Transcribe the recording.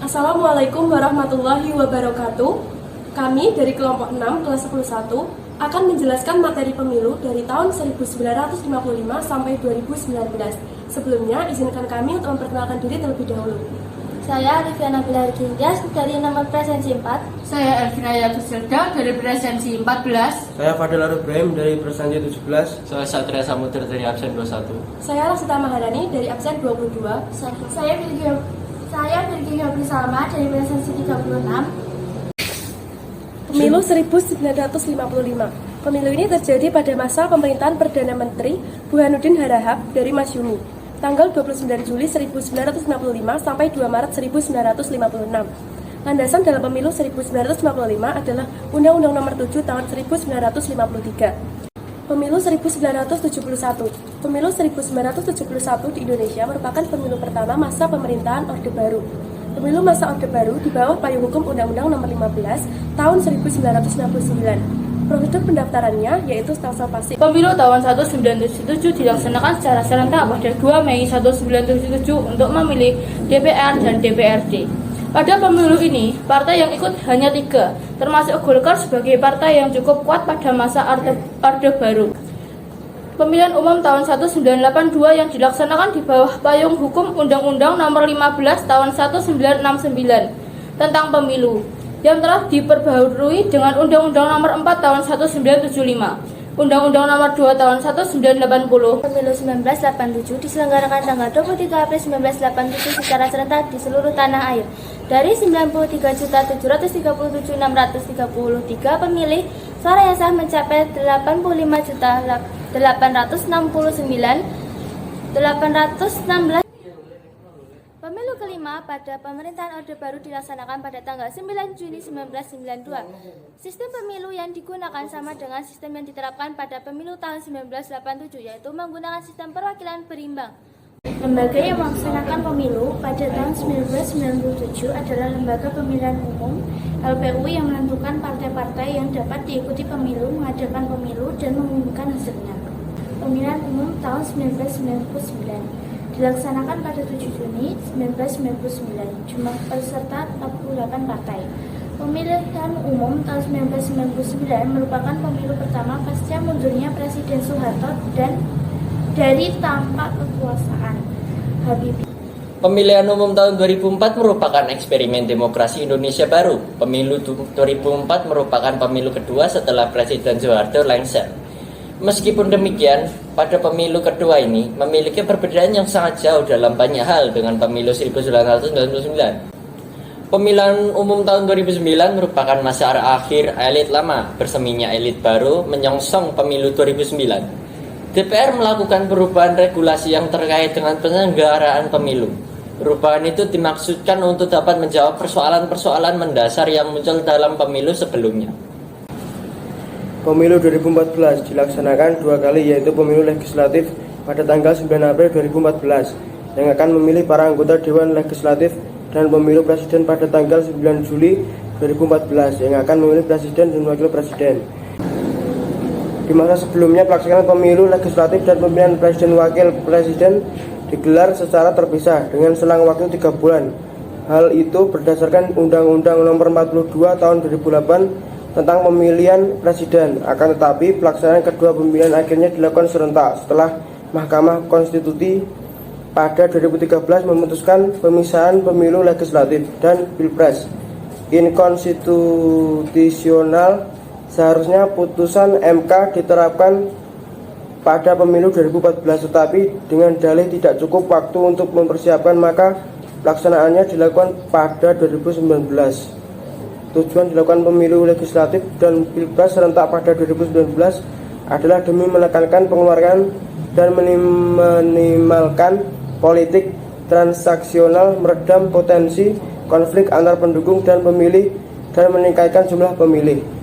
Assalamualaikum warahmatullahi wabarakatuh. Kami dari kelompok 6 kelas 11 akan menjelaskan materi pemilu dari tahun 1955 sampai 2019. Sebelumnya, izinkan kami untuk memperkenalkan diri terlebih dahulu. Saya Alifiana Bilar Ginjas dari nomor presensi 4. Saya Elvira Yatusirda dari presensi 14. Saya Fadil Arif Ibrahim dari presensi 17. Saya Satria Samudra dari absen 21. Saya Rasita Maharani dari absen 22. Saya Birgi Gabri Salma dari presensi 36. Pemilu 1955. Pemilu ini terjadi pada masa pemerintahan Perdana Menteri Burhanuddin Harahap dari Masyumi, tanggal 29 Juli 1955 sampai 2 Maret 1956. Landasan dalam pemilu 1955 adalah Undang-Undang Nomor 7 Tahun 1953. Pemilu 1971. Pemilu 1971 di Indonesia merupakan pemilu pertama masa pemerintahan Orde Baru. Pemilu masa Orde Baru di bawah payung hukum Undang-Undang Nomor 15 Tahun 1969. Prosedur pendaftarannya yaitu stelsel pasif. Pemilu tahun 1977 dilaksanakan secara serentak pada 2 Mei 1977 untuk memilih DPR dan DPRD. Pada pemilu ini, partai yang ikut hanya 3, termasuk Golkar sebagai partai yang cukup kuat pada masa Orde Baru. Pemilihan umum tahun 1982 yang dilaksanakan di bawah payung hukum Undang-Undang Nomor 15 Tahun 1969 tentang pemilu, yang telah diperbaharui dengan Undang-Undang Nomor 4 Tahun 1975. Undang-Undang Nomor 2 Tahun 1980. Pemilu 1987 diselenggarakan tanggal 23 April 1987 secara serentak di seluruh tanah air. Dari 93.737.633 pemilih, suara yang sah mencapai 85.869.816. Pemilu kelima pada pemerintahan Orde Baru dilaksanakan pada tanggal 9 Juni 1992. Sistem pemilu yang digunakan sama dengan sistem yang diterapkan pada pemilu tahun 1987, yaitu menggunakan sistem perwakilan berimbang. Lembaga yang melaksanakan pemilu pada tahun 1997 adalah Lembaga Pemilihan Umum (LPU) yang menentukan partai-partai yang dapat diikuti pemilu, mengadakan pemilu, dan mengumumkan hasilnya. Pemilihan Umum tahun 1999 dilaksanakan pada 7 Juni 1999. Jumlah peserta 48 partai. Pemilihan umum tahun 1999 merupakan pemilu pertama pasca mundurnya Presiden Soeharto dan dari tampuk kekuasaan Habibie. Pemilihan umum tahun 2004 merupakan eksperimen demokrasi Indonesia baru. Pemilu 2004 merupakan pemilu kedua setelah Presiden Soeharto lengser. Meskipun demikian, pada pemilu kedua ini memiliki perbedaan yang sangat jauh dalam banyak hal dengan pemilu 1999. Pemilihan umum tahun 2009 merupakan masa akhir elit lama, berseminya elit baru menyongsong pemilu 2009. DPR melakukan perubahan regulasi yang terkait dengan penyelenggaraan pemilu. Perubahan itu dimaksudkan untuk dapat menjawab persoalan-persoalan mendasar yang muncul dalam pemilu sebelumnya. Pemilu 2014 dilaksanakan 2 kali, yaitu pemilu legislatif pada tanggal 9 April 2014 yang akan memilih para anggota Dewan Legislatif, dan pemilu presiden pada tanggal 9 Juli 2014 yang akan memilih presiden dan wakil presiden. Di masa sebelumnya, pelaksanaan pemilu legislatif dan pemilihan presiden wakil presiden digelar secara terpisah dengan selang waktu 3 bulan. Hal itu berdasarkan Undang-Undang Nomor 42 Tahun 2008 tentang pemilihan presiden. Akan tetapi, pelaksanaan kedua pemilihan akhirnya dilakukan serentak setelah Mahkamah Konstitusi pada 2013 memutuskan pemisahan pemilu legislatif dan pilpres inkonstitusional. Seharusnya putusan MK diterapkan pada pemilu 2014, tetapi dengan dalih tidak cukup waktu untuk mempersiapkan, maka pelaksanaannya dilakukan pada 2019. Tujuan dilakukan pemilu legislatif dan pilpres serentak pada 2019 adalah demi menekankan pengeluaran dan minimalkan politik transaksional, meredam potensi konflik antar pendukung dan pemilih, dan meningkatkan jumlah pemilih.